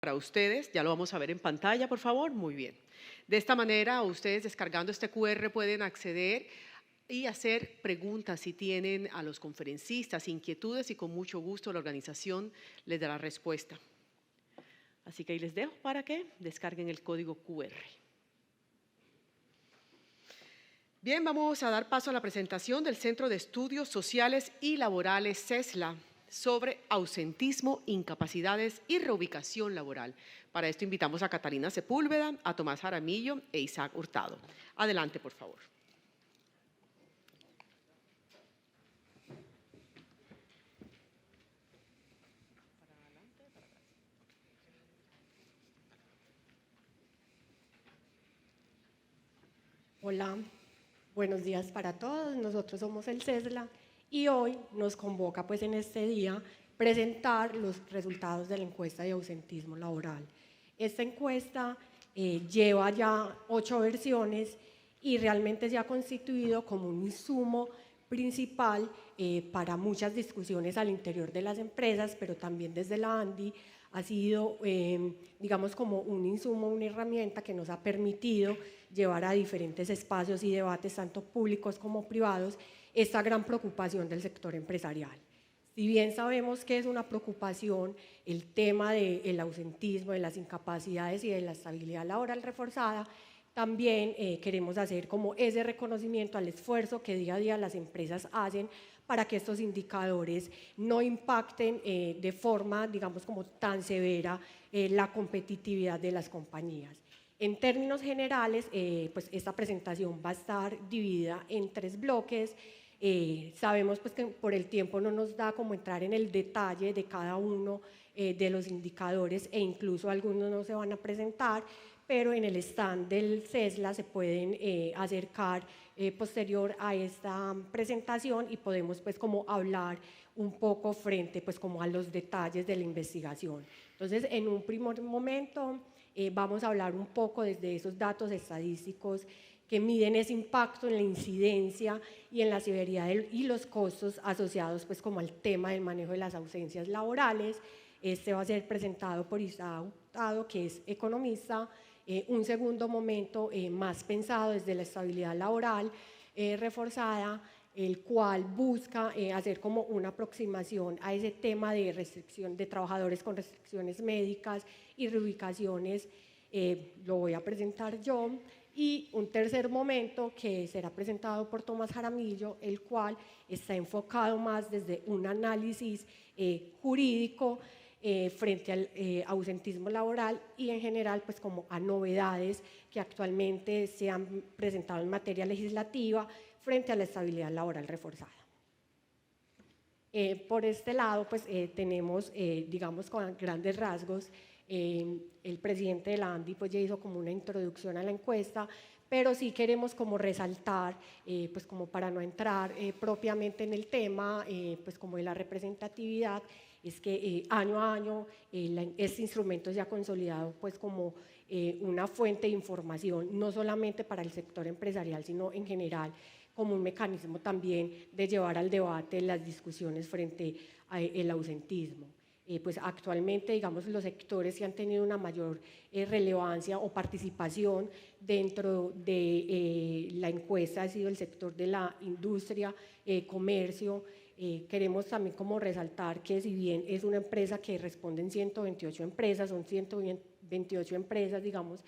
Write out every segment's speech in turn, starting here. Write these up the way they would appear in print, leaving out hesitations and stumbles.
para ustedes. Ya lo vamos a ver en pantalla, por favor. Muy bien. De esta manera, ustedes descargando este QR pueden acceder y hacer preguntas si tienen a los conferencistas, inquietudes, y con mucho gusto la organización les dará respuesta. Así que ahí les dejo para que descarguen el código QR. Bien, vamos a dar paso a la presentación del Centro de Estudios Sociales y Laborales CESLA sobre ausentismo, incapacidades y reubicación laboral. Para esto invitamos a Catalina Sepúlveda, a Tomás Jaramillo e Isaac Hurtado. Adelante, por favor. Hola, buenos días para todos. Nosotros somos el CESLA y hoy nos convoca pues en este día presentar los resultados de la encuesta de ausentismo laboral. Esta encuesta lleva ya 8 versiones y realmente se ha constituido como un insumo principal para muchas discusiones al interior de las empresas, pero también desde la ANDI ha sido, digamos, como un insumo, una herramienta que nos ha permitido llevar a diferentes espacios y debates, tanto públicos como privados, esta gran preocupación del sector empresarial. Si bien sabemos que es una preocupación el tema del ausentismo, de las incapacidades y de la estabilidad laboral reforzada, también queremos hacer como ese reconocimiento al esfuerzo que día a día las empresas hacen para que estos indicadores no impacten de forma, digamos, como tan severa la competitividad de las compañías. En términos generales, pues esta presentación va a estar dividida en 3 bloques. Sabemos pues que por el tiempo no nos da como entrar en el detalle de cada uno de los indicadores e incluso algunos no se van a presentar, pero en el stand del CESLA se pueden acercar posterior a esta presentación y podemos pues como hablar un poco frente pues como a los detalles de la investigación. Entonces, en un primer momento vamos a hablar un poco desde esos datos estadísticos que miden ese impacto en la incidencia y en la severidad y los costos asociados pues como al tema del manejo de las ausencias laborales. Este va a ser presentado por Isaac Hurtado, que es economista. Un segundo momento más pensado desde la estabilidad laboral reforzada, el cual busca hacer como una aproximación a ese tema de restricción de trabajadores con restricciones médicas y reubicaciones. Lo voy a presentar yo. Y un tercer momento que será presentado por Tomás Jaramillo, el cual está enfocado más desde un análisis jurídico frente al ausentismo laboral y en general pues como a novedades que actualmente se han presentado en materia legislativa frente a la estabilidad laboral reforzada. Por este lado pues tenemos digamos con grandes rasgos el presidente de la ANDI pues ya hizo como una introducción a la encuesta, pero sí queremos como resaltar, pues como para no entrar propiamente en el tema, pues como de la representatividad, es que año a año este instrumento se ha consolidado pues como una fuente de información, no solamente para el sector empresarial, sino en general, como un mecanismo también de llevar al debate las discusiones frente al ausentismo. Pues actualmente, digamos, los sectores que han tenido una mayor relevancia o participación dentro de la encuesta ha sido el sector de la industria, comercio. Queremos también como resaltar que si bien es una empresa que responden 128 empresas, son 128 empresas, digamos,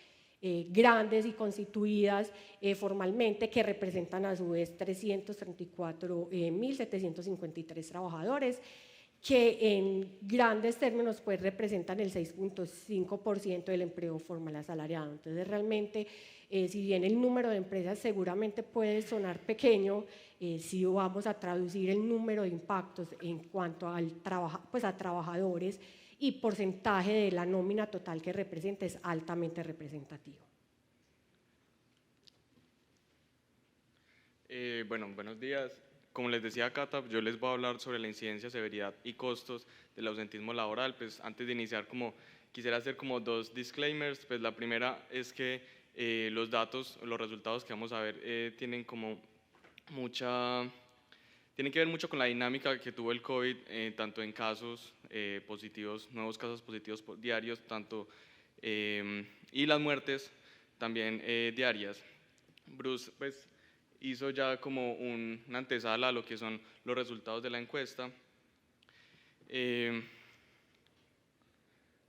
grandes y constituidas formalmente, que representan a su vez 334.753 trabajadores, que en grandes términos pues representan el 6.5% del empleo formal asalariado. Entonces realmente, si bien el número de empresas seguramente puede sonar pequeño, si vamos a traducir el número de impactos en cuanto al pues a trabajadores y porcentaje de la nómina total que representa, es altamente representativo. Bueno, buenos días. Como les decía Cata, yo les voy a hablar sobre la incidencia, severidad y costos del ausentismo laboral. Pues antes de iniciar, quisiera hacer como 2 disclaimers. Pues la primera es que los datos, los resultados que vamos a ver tienen como mucha tiene que ver mucho con la dinámica que tuvo el COVID, tanto en casos positivos, nuevos casos positivos diarios, tanto, y las muertes también diarias. Bruce pues, hizo ya como una antesala a lo que son los resultados de la encuesta.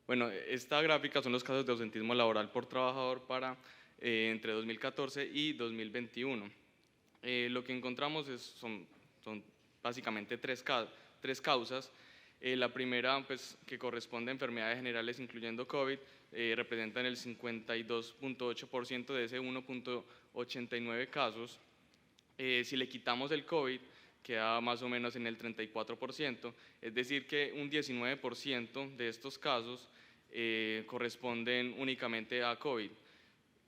Bueno, esta gráfica son los casos de ausentismo laboral por trabajador para entre 2014 y 2021. Lo que encontramos son básicamente tres causas. La primera, pues, que corresponde a enfermedades generales incluyendo COVID, representan el 52.8% de ese 1.89 casos. Si le quitamos el COVID, queda más o menos en el 34%, es decir que un 19% de estos casos corresponden únicamente a COVID.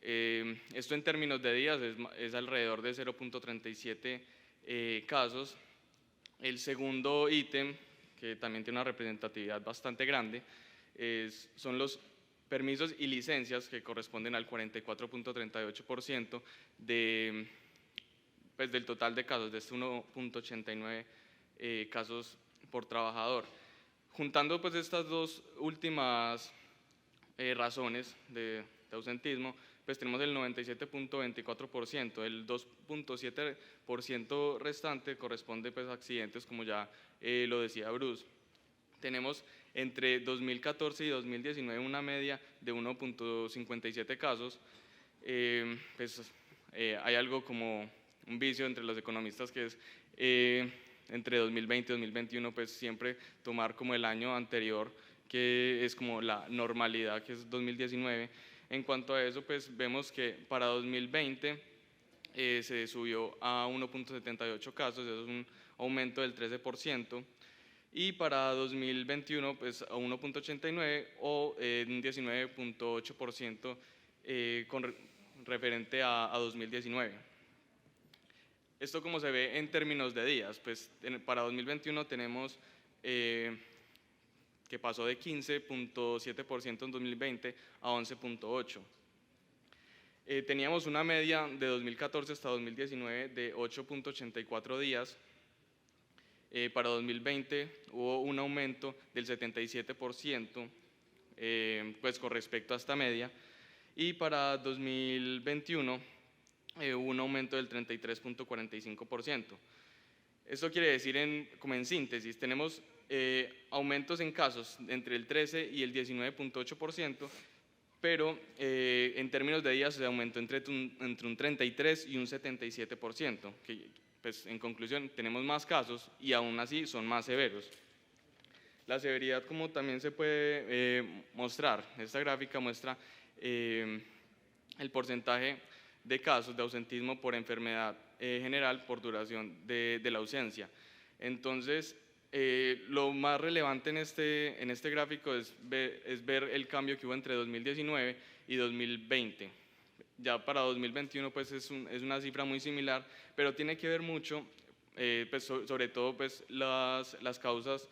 Esto en términos de días es alrededor de 0.37 casos. El segundo ítem, que también tiene una representatividad bastante grande, son los permisos y licencias, que corresponden al 44.38% pues, del total de casos, de este 1.89 casos por trabajador. Juntando pues, estas dos últimas razones de ausentismo, pues tenemos el 97.24%, el 2.7% restante corresponde pues, a accidentes, como ya lo decía Bruce. Tenemos entre 2014 y 2019 una media de 1.57 casos. Hay algo como un vicio entre los economistas, que es entre 2020 y 2021 pues siempre tomar como el año anterior, que es como la normalidad, que es 2019. En cuanto a eso, pues vemos que para 2020 se subió a 1.78 casos, eso es un aumento del 13%, y para 2021 pues a 1.89 o un 19.8% referente a 2019. Esto como se ve en términos de días, pues para 2021 tenemos que pasó de 15.7% en 2020 a 11.8%. Teníamos una media de 2014 hasta 2019 de 8.84 días. Para 2020 hubo un aumento del 77% pues con respecto a esta media, y para 2021 hubo un aumento del 33.45%. Esto quiere decir, como en síntesis, tenemos aumentos en casos entre el 13 y el 19.8%, pero en términos de días se aumentó entre un 33 y un 77%, que pues, en conclusión tenemos más casos y aún así son más severos. La severidad, como también se puede mostrar, esta gráfica muestra el porcentaje de casos de ausentismo por enfermedad general por duración de la ausencia. Entonces, lo más relevante en este gráfico es ver el cambio que hubo entre 2019 y 2020. Ya para 2021 pues es una cifra muy similar, pero tiene que ver mucho, pues, sobre todo pues, las causas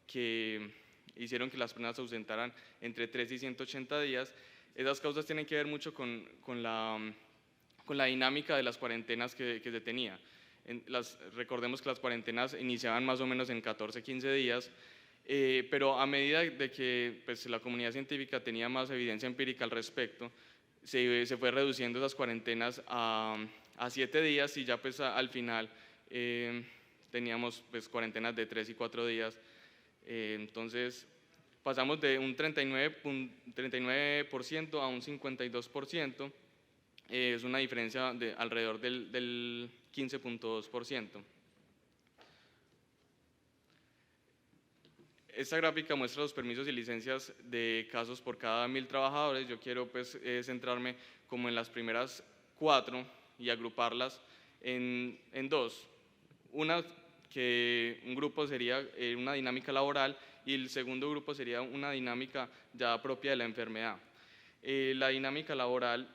que hicieron que las personas se ausentaran entre 3 y 180 días. Esas causas tienen que ver mucho con la dinámica de las cuarentenas que se tenía. Recordemos que las cuarentenas iniciaban más o menos en 14, 15 días, pero a medida de que pues, la comunidad científica tenía más evidencia empírica al respecto, se fue reduciendo esas cuarentenas a 7 días, y ya pues, al final teníamos pues, cuarentenas de 3 y 4 días. Entonces pasamos de un 39% a un 52%. Es una diferencia de alrededor del 15.2%. Esta gráfica muestra los permisos y licencias de casos por cada 1000 trabajadores. Yo quiero pues, centrarme como en las primeras 4 y agruparlas en dos. Un grupo sería una dinámica laboral, y el segundo grupo sería una dinámica ya propia de la enfermedad. La dinámica laboral,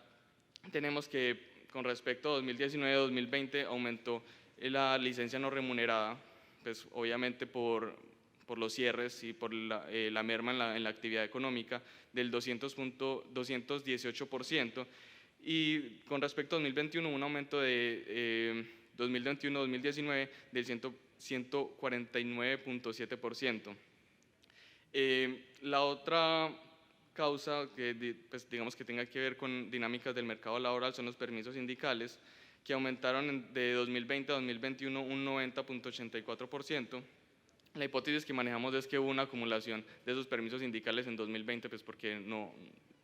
tenemos que con respecto a 2019-2020 aumentó la licencia no remunerada, pues obviamente por los cierres y por la merma en la actividad económica, del 218%, y con respecto a 2021 un aumento de 2021-2019 del 149.7%. La otra causa que pues, digamos que tenga que ver con dinámicas del mercado laboral son los permisos sindicales, que aumentaron de 2020 a 2021 un 90.84%. La hipótesis que manejamos es que hubo una acumulación de esos permisos sindicales en 2020, pues porque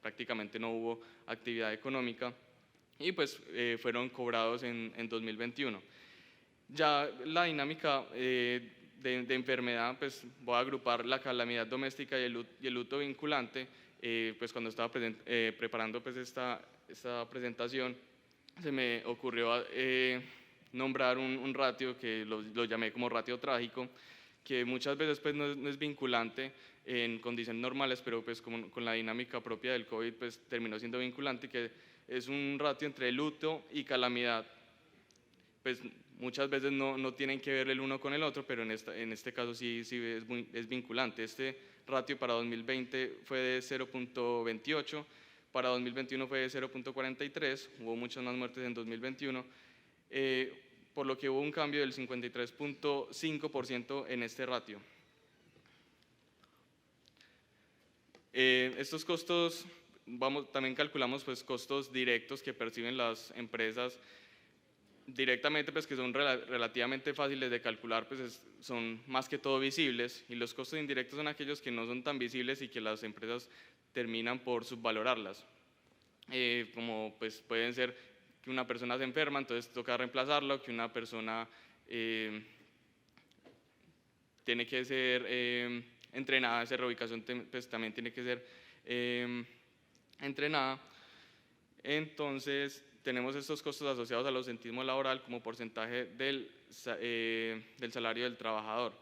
prácticamente no hubo actividad económica, y pues fueron cobrados en 2021. Ya la dinámica de enfermedad, pues voy a agrupar la calamidad doméstica y el luto vinculante. Pues cuando estaba preparando pues esta presentación, se me ocurrió nombrar un ratio que lo llamé como ratio trágico, que muchas veces pues no es vinculante en condiciones normales, pero pues con la dinámica propia del COVID pues terminó siendo vinculante, que es un ratio entre luto y calamidad. Pues muchas veces no tienen que ver el uno con el otro, pero en este caso sí es vinculante. Este ratio para 2020 fue de 0.28, para 2021 fue de 0.43, hubo muchas más muertes en 2021, por lo que hubo un cambio del 53.5% en este ratio. Estos costos, también calculamos pues, costos directos que perciben las empresas directamente, pues que son relativamente fáciles de calcular, pues son más que todo visibles, y los costos indirectos son aquellos que no son tan visibles y que las empresas terminan por subvalorarlas, como pues pueden ser que una persona se enferma, entonces toca reemplazarlo, que una persona tiene que ser entrenada, esa reubicación pues, también tiene que ser entrenada. Entonces tenemos estos costos asociados al ausentismo laboral como porcentaje del salario del trabajador.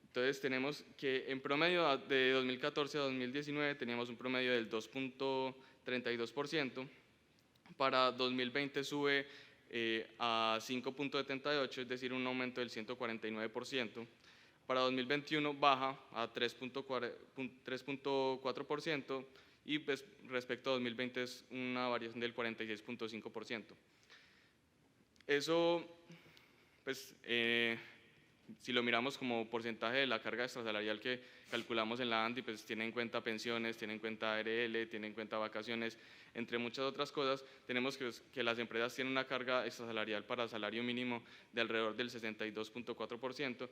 Entonces tenemos que en promedio de 2014 a 2019 teníamos un promedio del 2.32%, para 2020 sube a 5.78, es decir, un aumento del 149%, para 2021 baja a 3.4%, y pues, respecto a 2020 es una variación del 46.5%. Eso, pues, si lo miramos como porcentaje de la carga extrasalarial que calculamos en la ANDI, pues tiene en cuenta pensiones, tiene en cuenta ARL, tiene en cuenta vacaciones, entre muchas otras cosas. Tenemos que las empresas tienen una carga extrasalarial para salario mínimo de alrededor del 62.4%.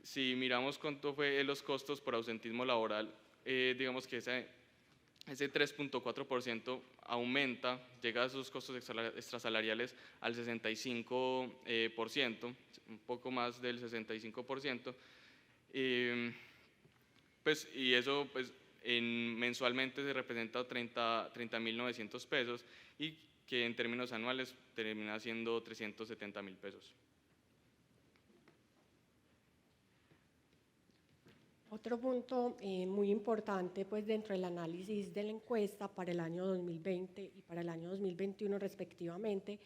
Si miramos cuánto fue los costos por ausentismo laboral, digamos que ese 3.4% aumenta, llega a esos costos extrasalariales al 65%, un poco más del 65%, pues, y eso pues, mensualmente se representa 30.900 pesos, y que en términos anuales termina siendo 370.000 pesos. Otro punto muy importante pues, dentro del análisis de la encuesta para el año 2020 y para el año 2021 respectivamente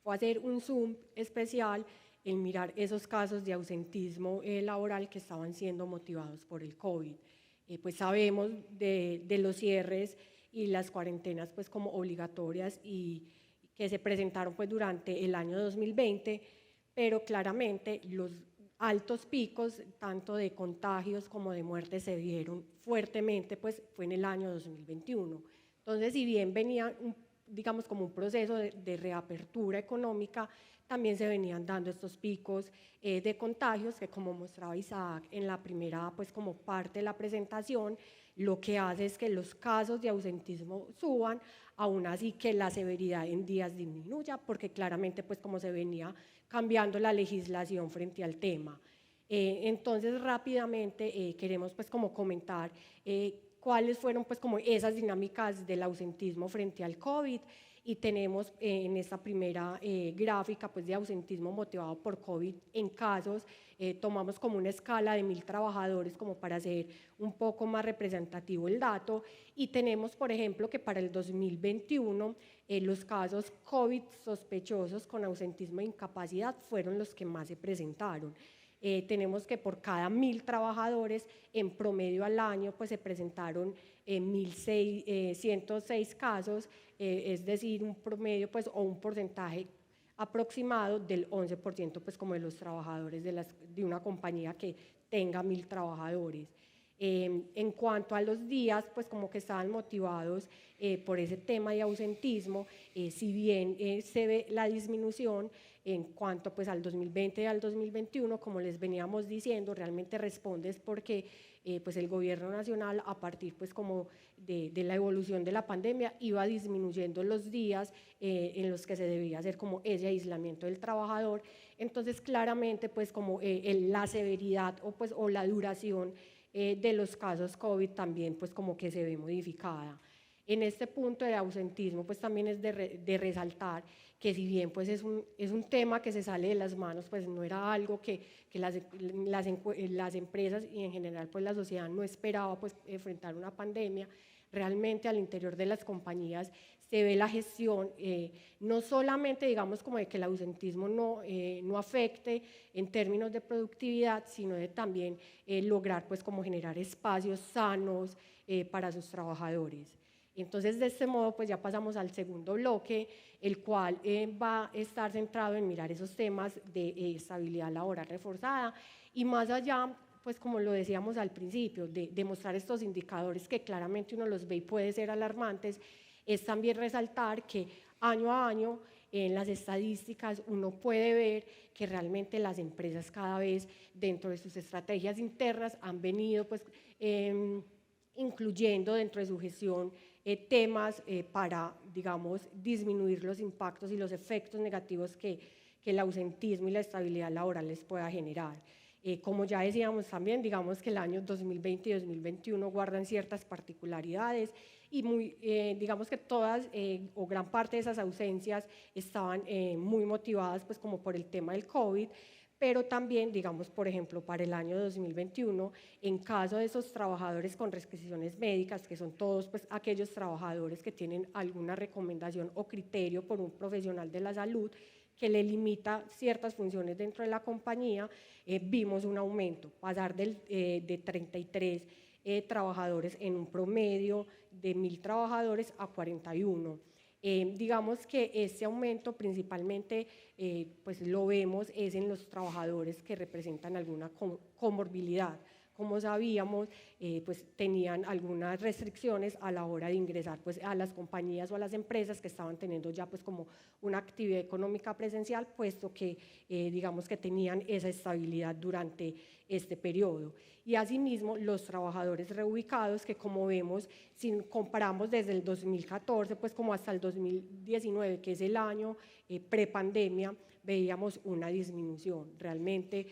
fue hacer un zoom especial en mirar esos casos de ausentismo laboral que estaban siendo motivados por el COVID. Pues sabemos de los cierres y las cuarentenas pues, como obligatorias y que se presentaron pues, durante el año 2020, pero claramente los altos picos, tanto de contagios como de muertes, se dieron fuertemente, pues fue en el año 2021. Entonces, si bien venía, digamos, como un proceso de reapertura económica, también se venían dando estos picos de contagios que, como mostraba Isaac en la primera, pues como parte de la presentación, lo que hace es que los casos de ausentismo suban, aún así que la severidad en días disminuya, porque claramente, pues como se venía cambiando la legislación frente al tema. Entonces, rápidamente queremos pues como comentar cuáles fueron pues como esas dinámicas del ausentismo frente al COVID, y tenemos en esta primera gráfica pues de ausentismo motivado por COVID en casos, tomamos como una escala de 1.000 trabajadores como para hacer un poco más representativo el dato, y tenemos por ejemplo que para el 2021 los casos COVID sospechosos con ausentismo e incapacidad fueron los que más se presentaron. Tenemos que por cada 1.000 trabajadores en promedio al año pues se presentaron 1.106 casos, es decir, un promedio pues, o un porcentaje aproximado del 11% pues como de los trabajadores de una compañía que tenga 1.000 trabajadores. En cuanto a los días, pues como que estaban motivados por ese tema de ausentismo, si bien se ve la disminución en cuanto pues al 2020 y al 2021, como les veníamos diciendo, realmente responde es porque pues el gobierno nacional, a partir pues como de la evolución de la pandemia, iba disminuyendo los días en los que se debía hacer como ese aislamiento del trabajador. Entonces claramente pues como la severidad o la duración de los casos COVID también pues como que se ve modificada. En este punto de ausentismo pues también es de resaltar que si bien pues es un tema que se sale de las manos, pues no era algo que las empresas y en general pues la sociedad no esperaba pues enfrentar una pandemia. Realmente al interior de las compañías se ve la gestión, no solamente digamos como de que el ausentismo no afecte en términos de productividad, sino de también lograr pues como generar espacios sanos para sus trabajadores. Entonces de este modo pues ya pasamos al segundo bloque, el cual va a estar centrado en mirar esos temas de estabilidad laboral reforzada y más allá pues como lo decíamos al principio, de mostrar estos indicadores que claramente uno los ve y puede ser alarmantes, es también resaltar que año a año en las estadísticas uno puede ver que realmente las empresas cada vez dentro de sus estrategias internas han venido pues incluyendo dentro de su gestión temas para, digamos, disminuir los impactos y los efectos negativos que el ausentismo y la estabilidad laboral les pueda generar. Como ya decíamos también, digamos que el año 2020 y 2021 guardan ciertas particularidades y digamos que todas o gran parte de esas ausencias estaban muy motivadas pues como por el tema del COVID, pero también, digamos, por ejemplo, para el año 2021, en caso de esos trabajadores con restricciones médicas, que son todos pues, aquellos trabajadores que tienen alguna recomendación o criterio por un profesional de la salud que le limita ciertas funciones dentro de la compañía, vimos un aumento, pasar de 33 trabajadores en un promedio de 1.000 trabajadores a 41. Digamos que este aumento principalmente pues lo vemos es en los trabajadores que representan alguna comorbilidad. Como sabíamos, pues tenían algunas restricciones a la hora de ingresar pues, a las compañías o a las empresas que estaban teniendo ya pues, como una actividad económica presencial, puesto que digamos que tenían esa estabilidad durante este periodo. Y asimismo, los trabajadores reubicados, que como vemos, si comparamos desde el 2014 pues, como hasta el 2019, que es el año prepandemia, veíamos una disminución. Realmente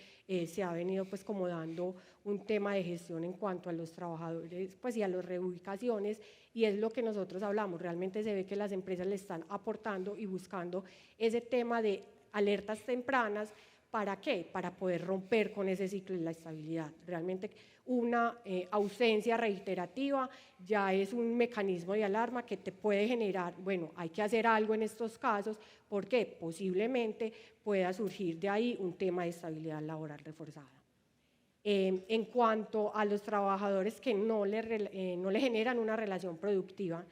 se ha venido pues como dando un tema de gestión en cuanto a los trabajadores pues, y a las reubicaciones, y es lo que nosotros hablamos. Realmente se ve que las empresas le están aportando y buscando ese tema de alertas tempranas. ¿Para qué? Para poder romper con ese ciclo de la estabilidad. Realmente una ausencia reiterativa ya es un mecanismo de alarma que te puede generar, bueno, hay que hacer algo en estos casos, porque posiblemente pueda surgir de ahí un tema de estabilidad laboral reforzada. En cuanto a los trabajadores que no le generan una relación productiva,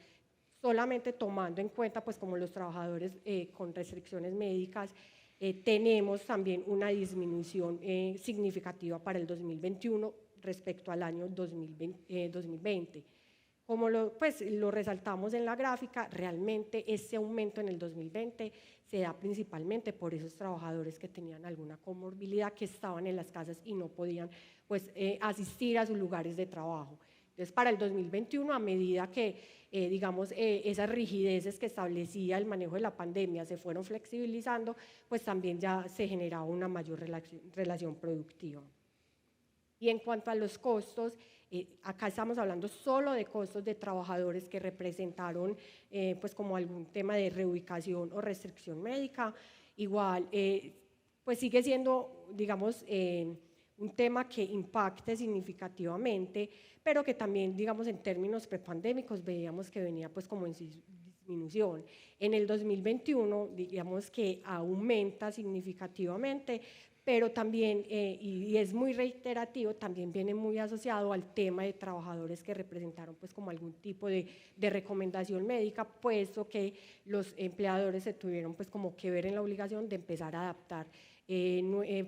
solamente tomando en cuenta pues como los trabajadores con restricciones médicas, tenemos también una disminución significativa para el 2021 respecto al año 2020. Como pues, lo resaltamos en la gráfica, realmente ese aumento en el 2020 se da principalmente por esos trabajadores que tenían alguna comorbilidad, que estaban en las casas y no podían pues, asistir a sus lugares de trabajo. Entonces, para el 2021, a medida que digamos, esas rigideces que establecía el manejo de la pandemia se fueron flexibilizando, pues también ya se generaba una mayor relación productiva. Y en cuanto a los costos, acá estamos hablando solo de costos de trabajadores que representaron pues como algún tema de reubicación o restricción médica. Igual, pues sigue siendo, digamos, un tema que impacte significativamente, pero que también, digamos, en términos prepandémicos veíamos que venía pues como en disminución. En el 2021, digamos que aumenta significativamente, pero también, y es muy reiterativo, también viene muy asociado al tema de trabajadores que representaron pues como algún tipo de recomendación médica, puesto que los empleadores se tuvieron pues como que ver en la obligación de empezar a adaptar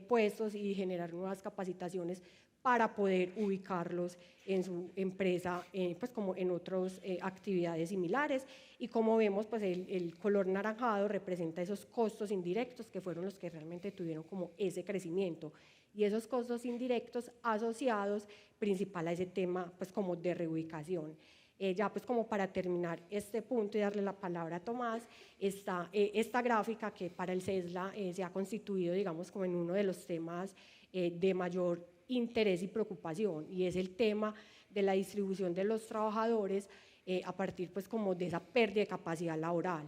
puestos y generar nuevas capacitaciones para poder ubicarlos en su empresa, pues como en otras actividades similares. Y como vemos, pues el color naranjado representa esos costos indirectos que fueron los que realmente tuvieron como ese crecimiento. Y esos costos indirectos asociados principal a ese tema, pues como de reubicación. Ya pues como para terminar este punto y darle la palabra a Tomás, esta gráfica que para el CESLA se ha constituido, digamos, como en uno de los temas de mayor interés y preocupación, y es el tema de la distribución de los trabajadores a partir pues como de esa pérdida de capacidad laboral.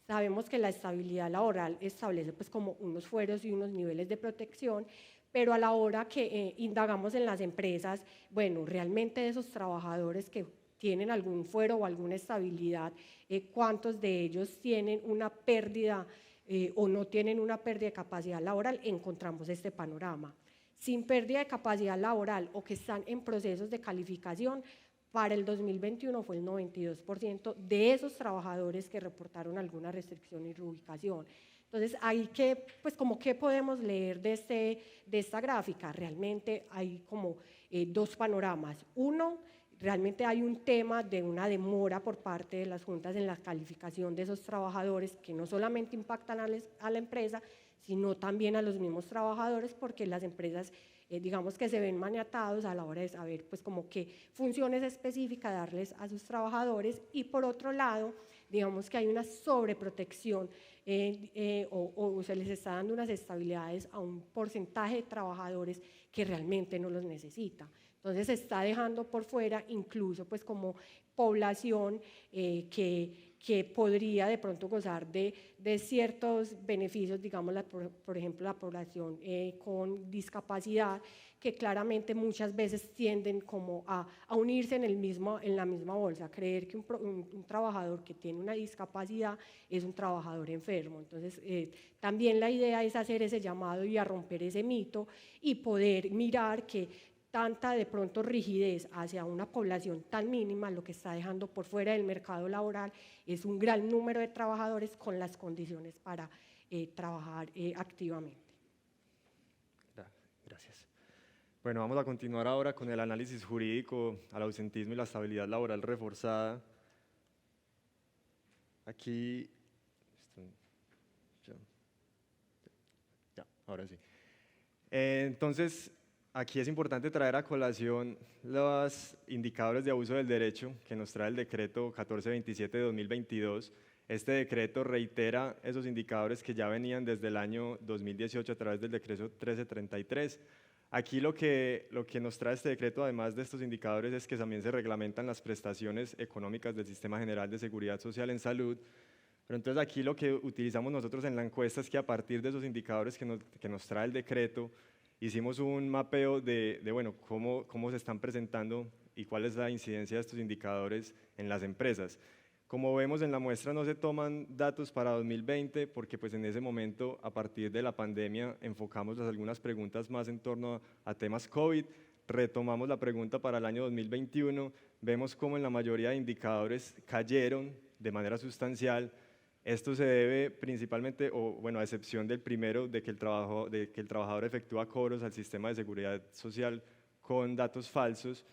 Sabemos que la estabilidad laboral establece pues como unos fueros y unos niveles de protección, pero a la hora que indagamos en las empresas, bueno, realmente de esos trabajadores que tienen algún fuero o alguna estabilidad, cuántos de ellos tienen una pérdida o no tienen una pérdida de capacidad laboral, encontramos este panorama. Sin pérdida de capacidad laboral o que están en procesos de calificación, para el 2021 fue el 92% de esos trabajadores que reportaron alguna restricción y reubicación. Entonces, hay que, pues como qué podemos leer de esta gráfica. Realmente hay como dos panoramas. Uno, realmente hay un tema de una demora por parte de las juntas en la calificación de esos trabajadores que no solamente impactan a la empresa, sino también a los mismos trabajadores, porque las empresas, digamos que se ven maniatados a la hora de saber pues como qué funciones específicas darles a sus trabajadores. Y por otro lado, digamos que hay una sobreprotección o se les está dando unas estabilidades a un porcentaje de trabajadores que realmente no los necesita. Entonces se está dejando por fuera incluso pues como población que podría de pronto gozar de ciertos beneficios, digamos, por ejemplo, la población con discapacidad, que claramente muchas veces tienden como a unirse en la misma bolsa, creer que un trabajador que tiene una discapacidad es un trabajador enfermo. Entonces, también la idea es hacer ese llamado y a romper ese mito y poder mirar que tanta de pronto rigidez hacia una población tan mínima, lo que está dejando por fuera del mercado laboral es un gran número de trabajadores con las condiciones para trabajar activamente. Gracias. Bueno, vamos a continuar ahora con el análisis jurídico al ausentismo y la estabilidad laboral reforzada. Aquí, ya, ahora sí. Entonces, aquí es importante traer a colación los indicadores de abuso del derecho que nos trae el decreto 1427 de 2022. Este decreto reitera esos indicadores que ya venían desde el año 2018 a través del decreto 1333. Aquí lo que nos trae este decreto, además de estos indicadores, es que también se reglamentan las prestaciones económicas del Sistema General de Seguridad Social en Salud. Pero entonces aquí lo que utilizamos nosotros en la encuesta es que a partir de esos indicadores que nos trae el decreto, hicimos un mapeo de bueno, cómo se están presentando y cuál es la incidencia de estos indicadores en las empresas. Como vemos en la muestra no se toman datos para 2020 porque pues en ese momento, a partir de la pandemia, enfocamos algunas preguntas más en torno a temas COVID, retomamos la pregunta para el año 2021, vemos cómo en la mayoría de indicadores cayeron de manera sustancial. Esto se debe principalmente, o bueno, a excepción del primero, de que el trabajador efectúa cobros al sistema de seguridad social con datos falsos.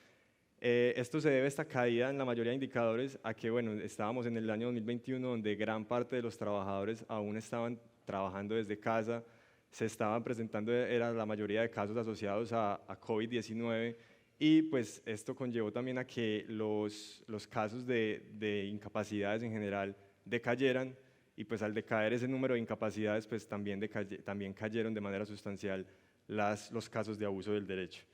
Esto se debe a esta caída en la mayoría de indicadores a que, bueno, estábamos en el año 2021 donde gran parte de los trabajadores aún estaban trabajando desde casa, se estaban presentando, era la mayoría de casos asociados a COVID-19 y pues esto conllevó también a que los casos de incapacidades en general decayeran y pues al decaer ese número de incapacidades pues también cayeron de manera sustancial los casos de abuso del derecho.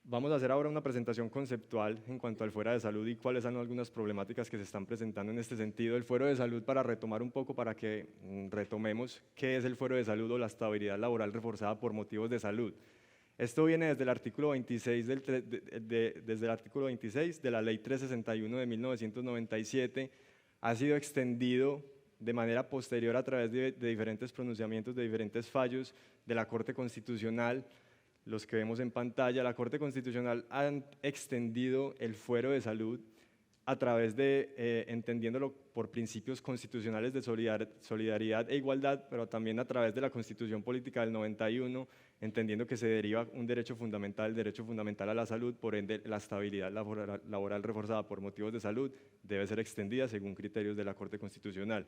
Vamos a hacer ahora una presentación conceptual en cuanto al fuero de salud y cuáles son algunas problemáticas que se están presentando en este sentido. El fuero de salud, para retomar un poco, para que retomemos qué es el fuero de salud o la estabilidad laboral reforzada por motivos de salud. Esto viene desde el artículo 26, desde el artículo 26 de la Ley 361 de 1997, ha sido extendido de manera posterior a través de diferentes pronunciamientos, de diferentes fallos de la Corte Constitucional, los que vemos en pantalla. La Corte Constitucional ha extendido el fuero de salud a través de, entendiéndolo por principios constitucionales de solidaridad e igualdad, pero también a través de la Constitución Política del 91, entendiendo que se deriva un derecho fundamental, el derecho fundamental a la salud, por ende la estabilidad laboral reforzada por motivos de salud debe ser extendida según criterios de la Corte Constitucional.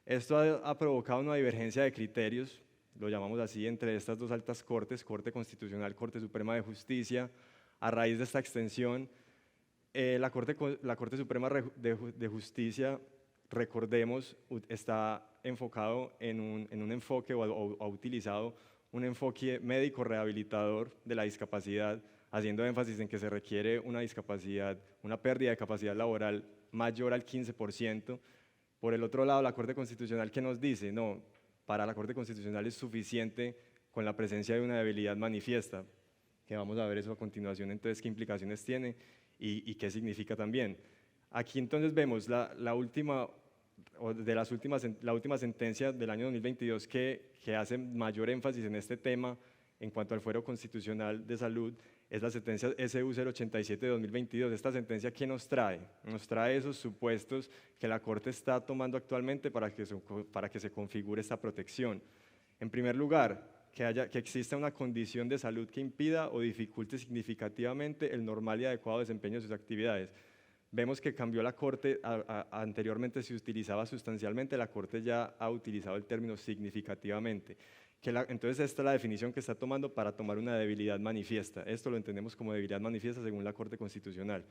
Esto ha provocado una divergencia de criterios, lo llamamos así, entre estas dos altas cortes, Corte Constitucional, Corte Suprema de Justicia. A raíz de esta extensión, la Corte Suprema de Justicia, recordemos, está enfocado en un enfoque o ha utilizado un enfoque médico rehabilitador de la discapacidad, haciendo énfasis en que se requiere una discapacidad, una pérdida de capacidad laboral mayor al 15%. Por el otro lado, la Corte Constitucional, ¿qué nos dice? No, para la Corte Constitucional es suficiente con la presencia de una debilidad manifiesta, que vamos a ver eso a continuación, entonces qué implicaciones tiene y qué significa también. Aquí entonces vemos la última sentencia del año 2022 que hace mayor énfasis en este tema en cuanto al fuero constitucional de salud, es la sentencia SU 087 de 2022. Esta sentencia, ¿qué nos trae? Nos trae esos supuestos que la Corte está tomando actualmente para que se configure esta protección. En primer lugar, que exista una condición de salud que impida o dificulte significativamente el normal y adecuado desempeño de sus actividades. Vemos que cambió la Corte, anteriormente se utilizaba sustancialmente, la Corte ya ha utilizado el término significativamente. Entonces esta es la definición que está tomando para tomar una debilidad manifiesta. Esto lo entendemos como debilidad manifiesta según la Corte Constitucional.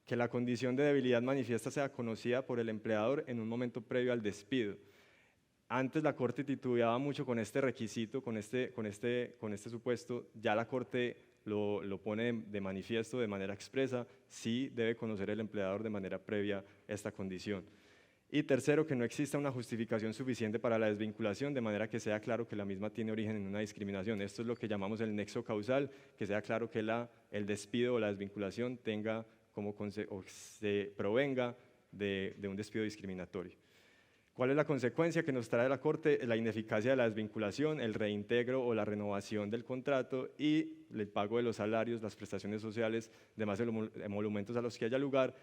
Que la condición de debilidad manifiesta sea conocida por el empleador en un momento previo al despido. Antes la Corte titubeaba mucho con este requisito, con este supuesto, ya la Corte lo pone de manifiesto de manera expresa, sí debe conocer el empleador de manera previa esta condición. Y tercero, que no exista una justificación suficiente para la desvinculación, de manera que sea claro que la misma tiene origen en una discriminación. Esto es lo que llamamos el nexo causal, que sea claro que el despido o la desvinculación tenga o se provenga de un despido discriminatorio. ¿Cuál es la consecuencia que nos trae la Corte? La ineficacia de la desvinculación, el reintegro o la renovación del contrato y el pago de los salarios, las prestaciones sociales, demás emolumentos a los que haya lugar,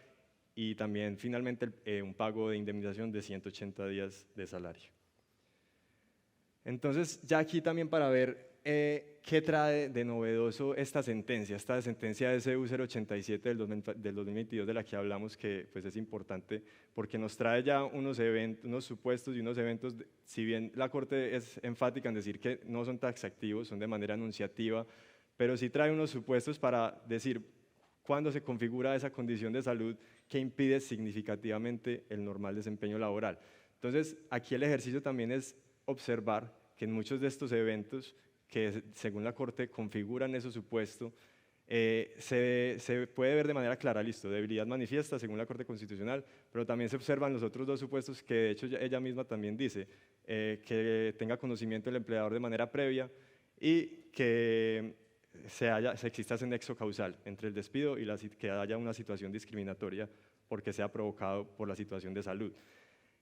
y también finalmente un pago de indemnización de 180 días de salario. Entonces, ya aquí también para ver qué trae de novedoso esta sentencia SU 087 del 2022 de la que hablamos, que pues es importante porque nos trae ya unos supuestos y unos eventos, si bien la Corte es enfática en decir que no son taxativos, son de manera anunciativa, pero sí trae unos supuestos para decir cuándo se configura esa condición de salud que impide significativamente el normal desempeño laboral. Entonces, aquí el ejercicio también es observar que en muchos de estos eventos que según la Corte configuran esos supuestos, se puede ver de manera clara, listo, debilidad manifiesta según la Corte Constitucional, pero también se observan los otros dos supuestos que de hecho ella misma también dice, que tenga conocimiento el empleador de manera previa y que exista ese nexo causal entre el despido y que haya una situación discriminatoria porque sea provocado por la situación de salud.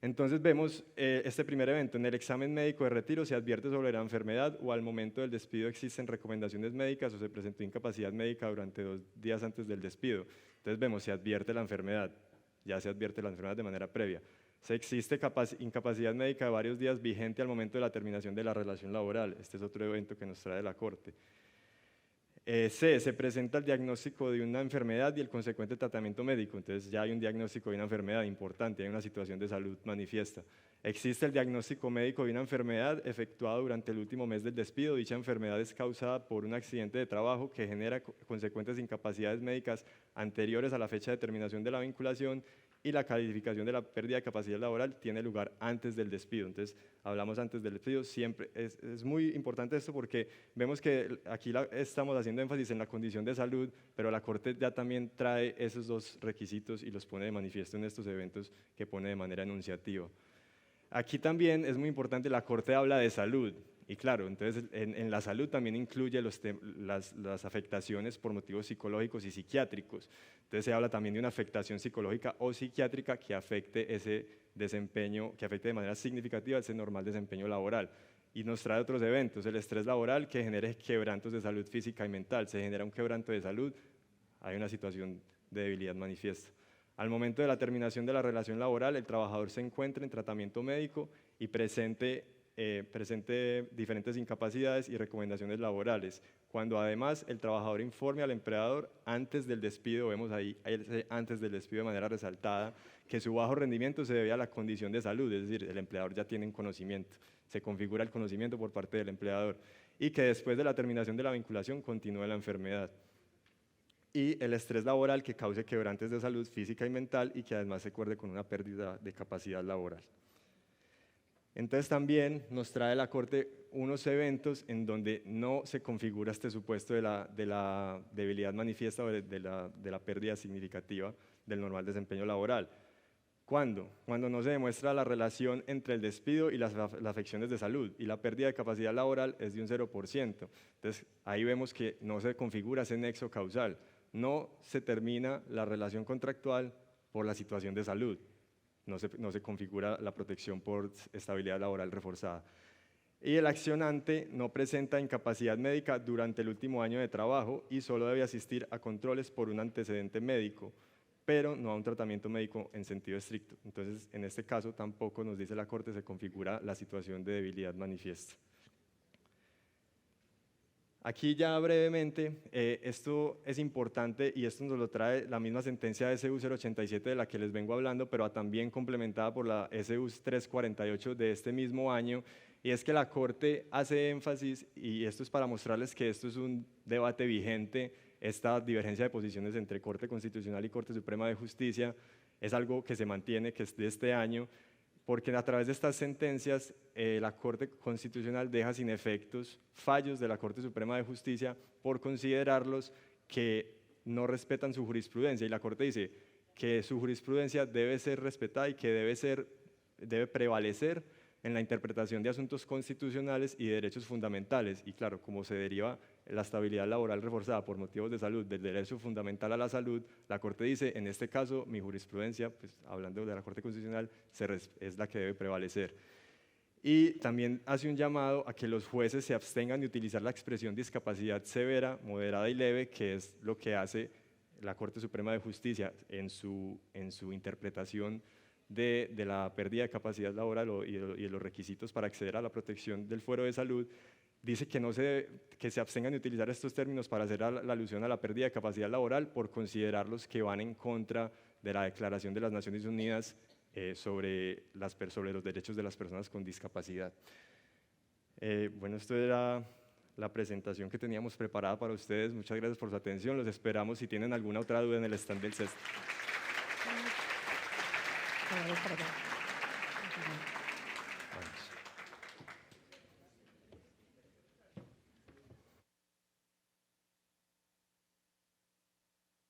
Entonces vemos este primer evento, en el examen médico de retiro se advierte sobre la enfermedad o al momento del despido existen recomendaciones médicas o se presentó incapacidad médica durante 2 días antes del despido. Entonces vemos, se advierte la enfermedad, ya se advierte la enfermedad de manera previa. Se existe incapacidad médica de varios días vigente al momento de la terminación de la relación laboral. Este es otro evento que nos trae la Corte. Se presenta el diagnóstico de una enfermedad y el consecuente tratamiento médico. Entonces ya hay un diagnóstico de una enfermedad importante, hay una situación de salud manifiesta. Existe el diagnóstico médico de una enfermedad efectuado durante el último mes del despido. Dicha enfermedad es causada por un accidente de trabajo que genera consecuentes incapacidades médicas anteriores a la fecha de terminación de la vinculación y la calificación de la pérdida de capacidad laboral tiene lugar antes del despido. Entonces, hablamos antes del despido, siempre es muy importante esto porque vemos que aquí estamos haciendo énfasis en la condición de salud, pero la Corte ya también trae esos dos requisitos y los pone de manifiesto en estos eventos que pone de manera enunciativa. Aquí también es muy importante, la Corte habla de salud, Y claro, entonces en la salud también incluye las afectaciones por motivos psicológicos y psiquiátricos. Entonces se habla también de una afectación psicológica o psiquiátrica que afecte ese desempeño, que afecte de manera significativa ese normal desempeño laboral. Y nos trae otros eventos, el estrés laboral que genere quebrantos de salud física y mental. Se genera un quebranto de salud, hay una situación de debilidad manifiesta. Al momento de la terminación de la relación laboral, el trabajador se encuentra en tratamiento médico y presente diferentes incapacidades y recomendaciones laborales. Cuando además el trabajador informe al empleador antes del despido, vemos ahí antes del despido de manera resaltada, que su bajo rendimiento se debe a la condición de salud, es decir, el empleador ya tiene un conocimiento, se configura el conocimiento por parte del empleador, y que después de la terminación de la vinculación continúe la enfermedad. Y el estrés laboral que cause quebrantes de salud física y mental y que además se acuerde con una pérdida de capacidad laboral. Entonces también nos trae la Corte unos eventos en donde no se configura este supuesto de la debilidad manifiesta o de la pérdida significativa del normal desempeño laboral. ¿Cuándo? Cuando no se demuestra la relación entre el despido y las afecciones de salud, y la pérdida de capacidad laboral es de un 0%. Entonces ahí vemos que no se configura ese nexo causal, no se termina la relación contractual por la situación de salud. No se configura la protección por estabilidad laboral reforzada. Y el accionante no presenta incapacidad médica durante el último año de trabajo y solo debe asistir a controles por un antecedente médico, pero no a un tratamiento médico en sentido estricto. Entonces, en este caso tampoco, nos dice la Corte, se configura la situación de debilidad manifiesta. Aquí ya brevemente, esto es importante y esto nos lo trae la misma sentencia de SU 087 de la que les vengo hablando, pero también complementada por la SU 348 de este mismo año, y es que la Corte hace énfasis, y esto es para mostrarles que esto es un debate vigente, esta divergencia de posiciones entre Corte Constitucional y Corte Suprema de Justicia es algo que se mantiene, que es de este año, porque a través de estas sentencias la Corte Constitucional deja sin efectos fallos de la Corte Suprema de Justicia por considerarlos que no respetan su jurisprudencia, y la Corte dice que su jurisprudencia debe ser respetada y que debe prevalecer en la interpretación de asuntos constitucionales y de derechos fundamentales. Y claro, como se deriva la estabilidad laboral reforzada por motivos de salud del derecho fundamental a la salud, la Corte dice, en este caso, mi jurisprudencia, pues, hablando de la Corte Constitucional, es la que debe prevalecer. Y también hace un llamado a que los jueces se abstengan de utilizar la expresión discapacidad severa, moderada y leve, que es lo que hace la Corte Suprema de Justicia en su interpretación de la pérdida de capacidad laboral y de los requisitos para acceder a la protección del fuero de salud. Dice que se abstengan de utilizar estos términos para hacer la alusión a la pérdida de capacidad laboral por considerarlos que van en contra de la Declaración de las Naciones Unidas sobre los derechos de las personas con discapacidad. Bueno, esto era la presentación que teníamos preparada para ustedes. Muchas gracias por su atención. Los esperamos si tienen alguna otra duda en el stand del CES. Gracias.